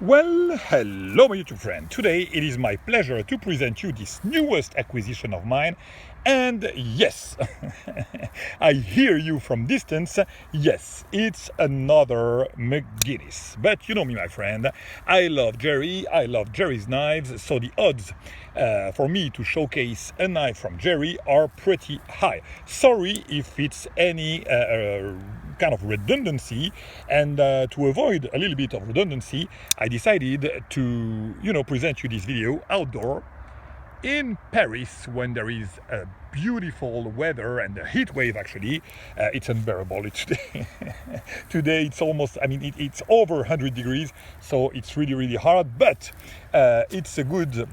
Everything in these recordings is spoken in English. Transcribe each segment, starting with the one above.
Well, hello my YouTube friend. Today it is my pleasure to present you this newest acquisition of mine. And yes, I hear you from distance. Yes, it's another McGinnis. But you know me, my friend. I love Gerry. I love Gerry's knives. So the odds for me to showcase a knife from Gerry are pretty high. Sorry if it's any kind of redundancy, and to avoid a little bit of redundancy, I decided to present you this video outdoor in Paris when there is a beautiful weather and a heat wave. Actually, it's unbearable. It's today it's almost, it's over 100 degrees, so it's really hard, but it's a good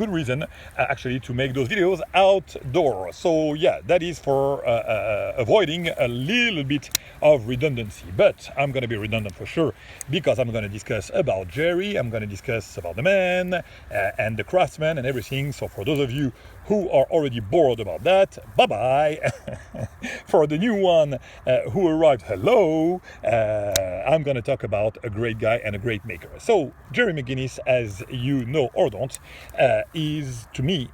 reason actually to make those videos outdoor. So yeah, that is for avoiding a little bit of redundancy, but I'm going to be redundant for sure, because I'm going to discuss about Gerry, I'm going to discuss about the man and the craftsman and everything. So for those of you who are already bored about that, bye-bye. For the new one who arrived, hello, I'm going to talk about a great guy and a great maker. So Gerry McGinnis, as you know or don't, is to me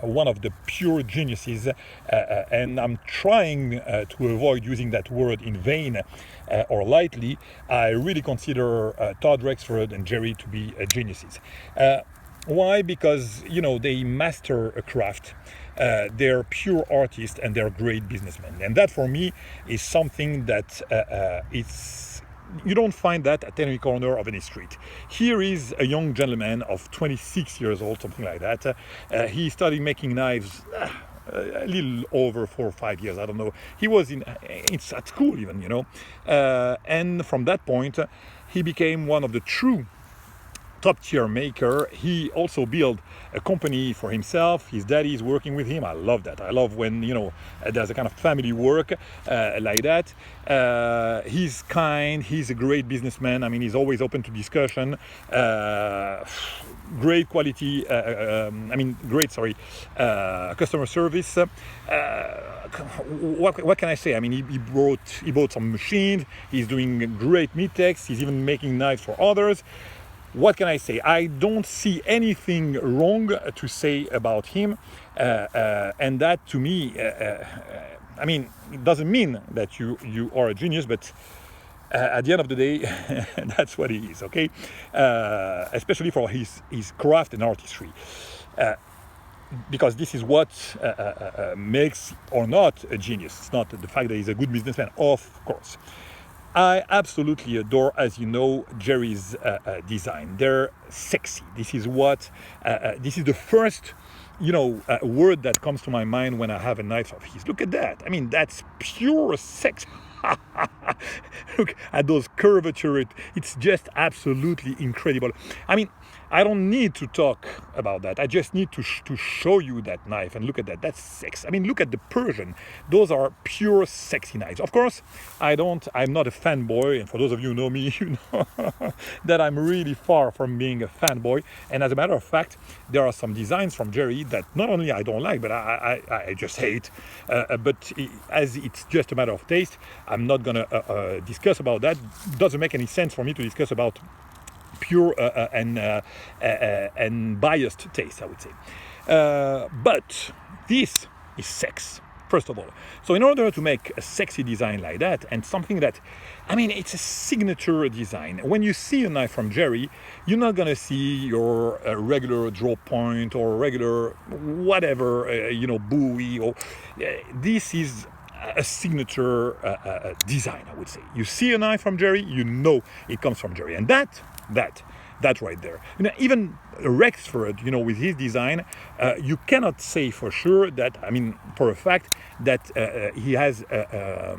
one of the pure geniuses, and I'm trying to avoid using that word in vain or lightly. I really consider Todd Rexford and Gerry to be geniuses. Why? Because they master a craft. They're pure artists and they're great businessmen, and that for me is something that you don't find that at any corner of any street. Here is a young gentleman of 26 years old, something like that. He started making knives a little over 4 or 5 years, I don't know. He was it's at school even, and from that point he became one of the true top-tier maker. He also built a company for himself. His daddy is working with him. I love that. I love when there's a kind of family work like that. He's kind. He's a great businessman. He's always open to discussion. Great quality. Customer service. What can I say? He bought some machines. He's doing great meat techs. He's even making knives for others. What can I say? I don't see anything wrong to say about him, and that to me, it doesn't mean that you are a genius, but at the end of the day, that's what he is. Okay, especially for his craft and artistry. Because this is what makes or not a genius. It's not the fact that he's a good businessman, of course. I absolutely adore, as you know, Gerry's design. They're sexy. This is the first, word that comes to my mind when I have a knife of his. Look at that. That's pure sex. Look at those curvatures. It's just absolutely incredible. I don't need to talk about that. I just need to show you that knife, and look at that. That's sex. Look at the Persian. Those are pure sexy knives. Of course, I'm not a fanboy, and for those of you who know me, you know that I'm really far from being a fanboy. And as a matter of fact, there are some designs from Gerry that not only I don't like, but I just hate. But as it's just a matter of taste, I'm not gonna discuss about that. It doesn't make any sense for me to discuss about pure and biased taste, I would say. But this is sex, first of all. So in order to make a sexy design like that, and something that, it's a signature design. When you see a knife from Gerry, you're not gonna see your regular draw point or regular whatever, buoy. Or this is a signature design, I would say. You see a knife from Gerry, you know it comes from Gerry, and that right there. Even Rexford, with his design, you cannot say for sure that, for a fact, that he has a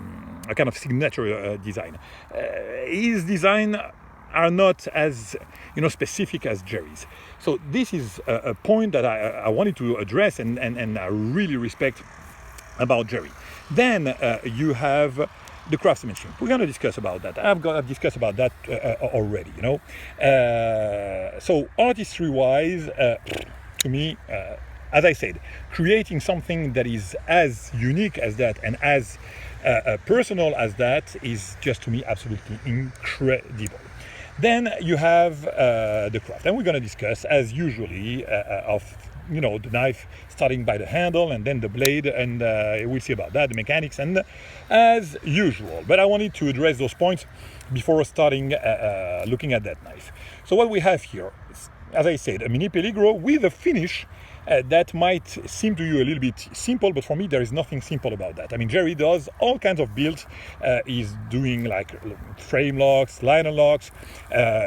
kind of signature design. His design are not as specific as Gerry's. So this is a point that I wanted to address, and I really respect about Gerry. Then you have the craftsmanship. We're going to discuss about that. I've discussed about that already, So artistry-wise, to me, as I said, creating something that is as unique as that and as personal as that is just, to me, absolutely incredible. Then you have the craft, and we're going to discuss, as usually, of the knife, starting by the handle and then the blade, and we'll see about that, the mechanics, and as usual. But I wanted to address those points before starting looking at that knife. So what we have here is, as I said, a mini Peligro with a finish that might seem to you a little bit simple, but for me there is nothing simple about that. I mean, Gerry does all kinds of builds. He's doing like frame locks, liner locks.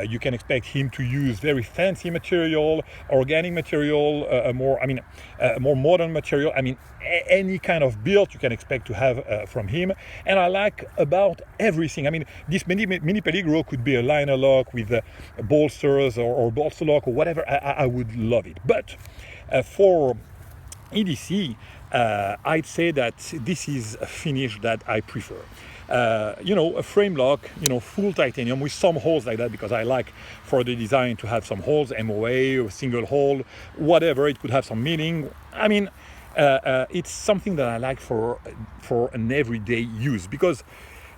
You can expect him to use very fancy material, organic material, more modern material. I mean, any kind of build you can expect to have from him. And I like about everything. I mean, this mini Peligro could be a liner lock with bolsters or bolster lock or whatever. I would love it. But for EDC, I'd say that this is a finish that I prefer. A frame lock, full titanium with some holes like that, because I like for the design to have some holes, MOA or single hole, whatever. It could have some meaning. I mean, it's something that I like for an everyday use, because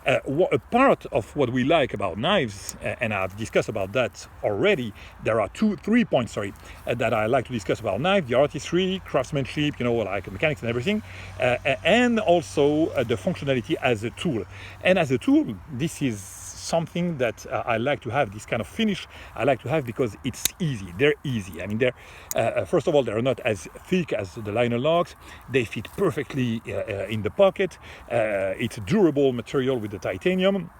a part of what we like about knives, and I've discussed about that already, there are 3 points, that I like to discuss about knives: the artistry, craftsmanship, like mechanics and everything, and also the functionality as a tool. And as a tool, this is something that I like to have. This kind of finish I like to have because it's easy. They're easy. I mean, first of all, they're not as thick as the liner locks. They fit perfectly in the pocket. It's durable material with the titanium.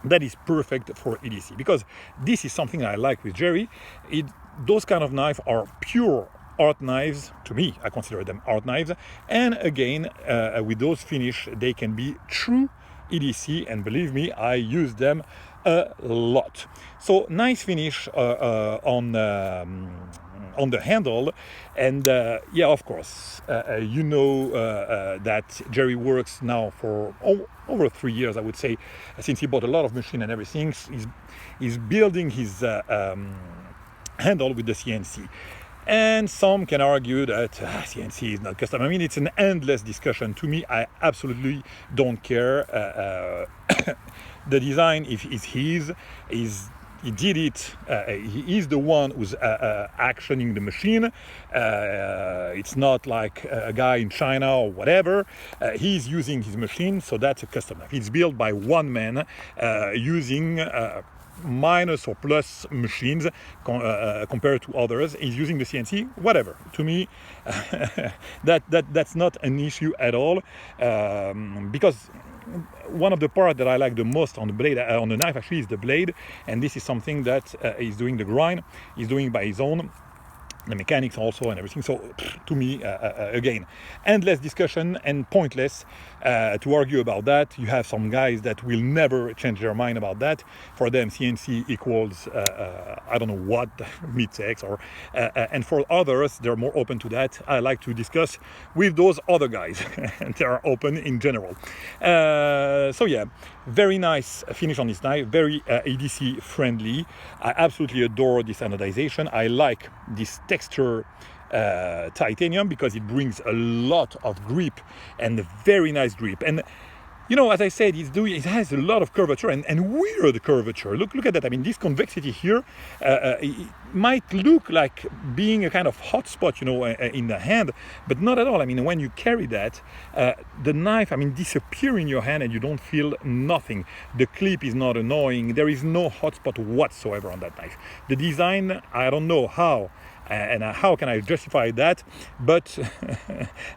That is perfect for EDC, because this is something I like with Gerry. Those kind of knives are pure art knives. To me, I consider them art knives. And again, with those finish, they can be true EDC, and believe me, I use them a lot. So nice finish on the handle, and of course, that Gerry works now for over 3 years, I would say, since he bought a lot of machine and everything. He's building his handle with the CNC. And some can argue that CNC is not custom. I mean, it's an endless discussion. To me, I absolutely don't care. The design is his. He did it. He is the one who's actioning the machine. It's not like a guy in China or whatever. He's using his machine, so that's a custom knife. It's built by one man using minus or plus machines compared to others. He's using the CNC, whatever. To me, that's not an issue at all, because one of the parts that I like the most on the blade, on the knife actually, is the blade, and this is something that he's doing the grind. He's doing by his own. The mechanics also and everything. So to me, again, endless discussion and pointless to argue about that. You have some guys that will never change their mind about that. For them, CNC equals I don't know what, mid-sex, or and for others, they're more open to that. I like to discuss with those other guys, and they are open in general. So yeah, very nice finish on this knife, very EDC friendly. I absolutely adore this anodization. I like this texture titanium, because it brings a lot of grip, and a very nice grip. And as I said, it has a lot of curvature and weird curvature. Look at that. I mean, this convexity here, it might look like being a kind of hot spot, in the hand, but not at all. I mean, when you carry that, the knife, disappear in your hand, and you don't feel nothing. The clip is not annoying. There is no hot spot whatsoever on that knife. The design, I don't know how. And how can I justify that? But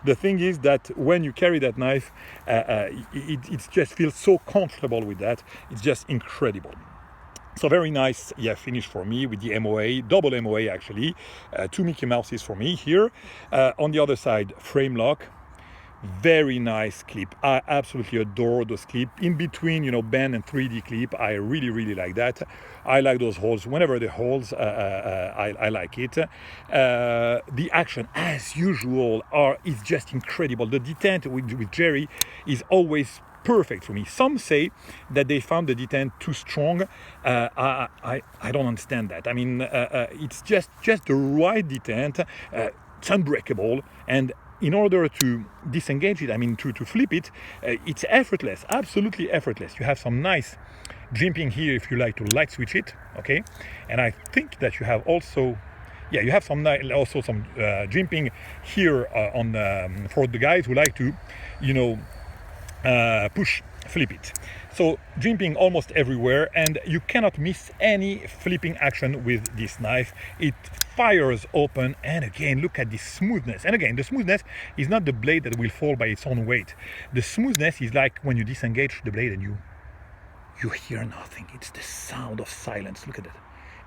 the thing is that when you carry that knife, it just feels so comfortable with that. It's just incredible. So very nice, finish for me with the MOA, double MOA actually. 2 Mickey Mouses for me here. On the other side, frame lock. Very nice clip. I absolutely adore those clip in between, bend and 3D clip. I really like that. I like those holes. Whenever the holes, I like it. The action, as usual, is just incredible. The detent with Gerry is always perfect for me. Some say that they found the detent too strong. I don't understand that. I mean, it's just the right detent. It's unbreakable, and in order to disengage it, I mean to flip it, it's effortless, absolutely effortless. You have some nice jimping here if you like to light switch it, okay? And I think that you have also, yeah, you have some also some jimping here on for the guys who like to, you know, push flip it. So jimping almost everywhere, and you cannot miss any flipping action with this knife. It fires open, and again, look at this smoothness. And again, the smoothness is not the blade that will fall by its own weight. The smoothness is like when you disengage the blade and you hear nothing. It's the sound of silence. Look at that.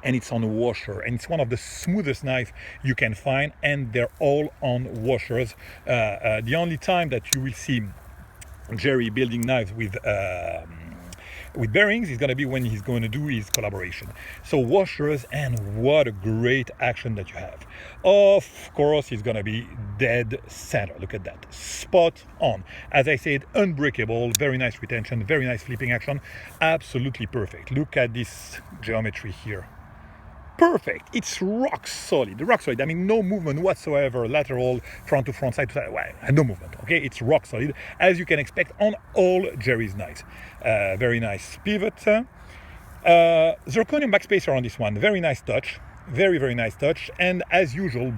And it's on a washer, and it's one of the smoothest knives you can find, and they're all on washers. The only time that you will see Gerry building knives with bearings is going to be when he's going to do his collaboration. So washers, and what a great action that you have. Of course, it's going to be dead center. Look at that, spot on. As I said, unbreakable, very nice retention, very nice flipping action, absolutely perfect. Look at this geometry here. Perfect. It's rock solid. I mean, no movement whatsoever, lateral, front to front, side to side. Well, no movement. Okay, it's rock solid, as you can expect on all Gerry's knives. Very nice pivot. Zirconium backspacer on this one. Very nice touch. Very, very nice touch. And as usual,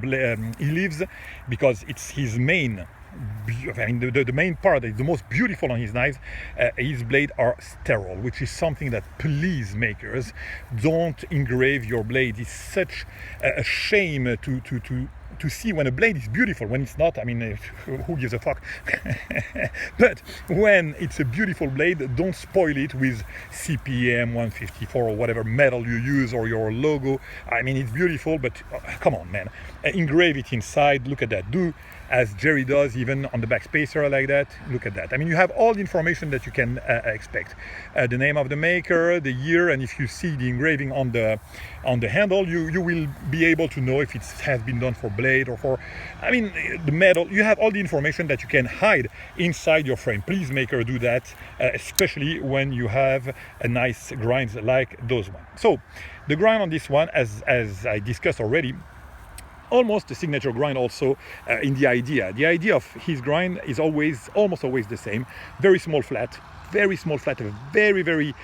he leaves, because it's his main. I mean, the main part that is the most beautiful on his knives, his blades are sterile, which is something that, please, makers, don't engrave your blade. It's such a shame to see when a blade is beautiful. When it's not, I mean, who gives a fuck? But when it's a beautiful blade, don't spoil it with CPM 154 or whatever metal you use, or your logo. I mean, it's beautiful, but come on, man. Engrave it inside. Look at that. Do as Gerry does, even on the backspacer like that. Look at that. I mean, you have all the information that you can expect. The name of the maker, the year, and if you see the engraving on the handle, you will be able to know if it has been done for blade or for, I mean, the metal. You have all the information that you can hide inside your frame. Please, maker, do that, especially when you have a nice grinds like those ones. So the grind on this one, as I discussed already, almost a signature grind also in the idea. The idea of his grind is almost always the same. Very small flat, very, very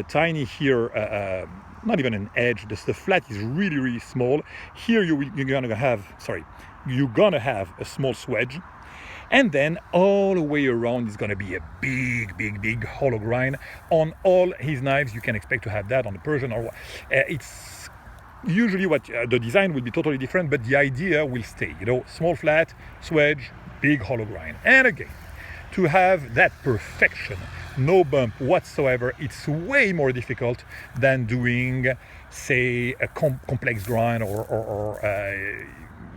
tiny here, not even an edge. The flat is really, really small. Here you're gonna have a small swedge. And then all the way around is going to be a big hollow grind. On all his knives, you can expect to have that on the Persian or it's usually what the design will be totally different, but the idea will stay. You know, small flat, swedge, big hollow grind. And again, to have that perfection, no bump whatsoever, it's way more difficult than doing, say, a complex grind or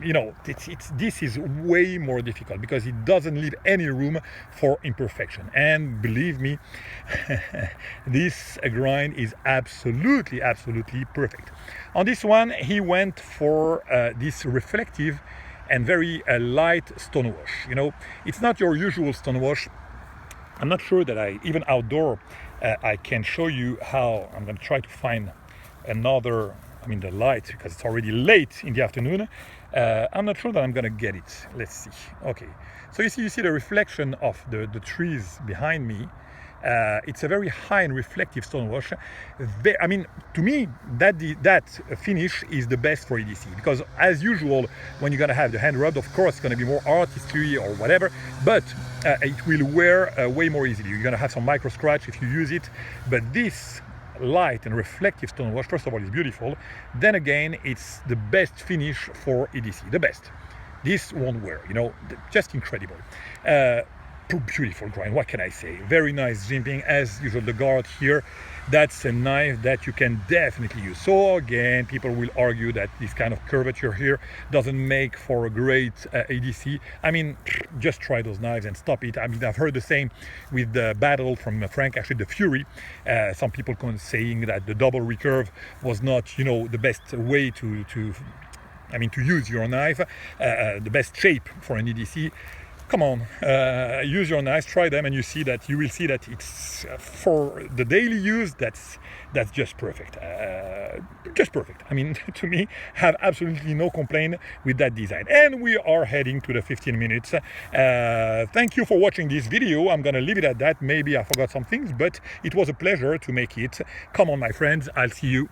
you know, this is way more difficult because it doesn't leave any room for imperfection. And believe me, this grind is absolutely perfect. On this one, he went for this reflective and very light stone wash. You know, it's not your usual stone wash. I'm not sure that even outdoor, I can show you how. I'm going to try to find another, the light, because it's already late in the afternoon. I'm not sure that I'm gonna get it. Let's see. Okay, so you see the reflection of the trees behind me. It's a very high and reflective stone wash. To me, that finish is the best for EDC, because as usual, when you're gonna have the hand rubbed, of course, it's gonna be more artistry or whatever, but it will wear way more easily. You're gonna have some micro scratch if you use it, but this light and reflective stone wash, first of all, is beautiful. Then again, it's the best finish for EDC, the best. This won't wear, just incredible. Beautiful grind, what can I say? Very nice jimping, as usual. The guard here, that's a knife that you can definitely use. So again, people will argue that this kind of curvature here doesn't make for a great EDC. Just try those knives and stop it. I've heard the same with the Battle from Frank, actually the Fury. Some people saying that the double recurve was not, the best way to use your knife, the best shape for an EDC. come on, use your knives, try them, and you will see that it's for the daily use. That's just perfect. Just perfect. I mean, to me, have absolutely no complaint with that design. And we are heading to the 15 minutes. Thank you for watching this video. I'm gonna leave it at that. Maybe I forgot some things, but it was a pleasure to make it. Come on, my friends. I'll see you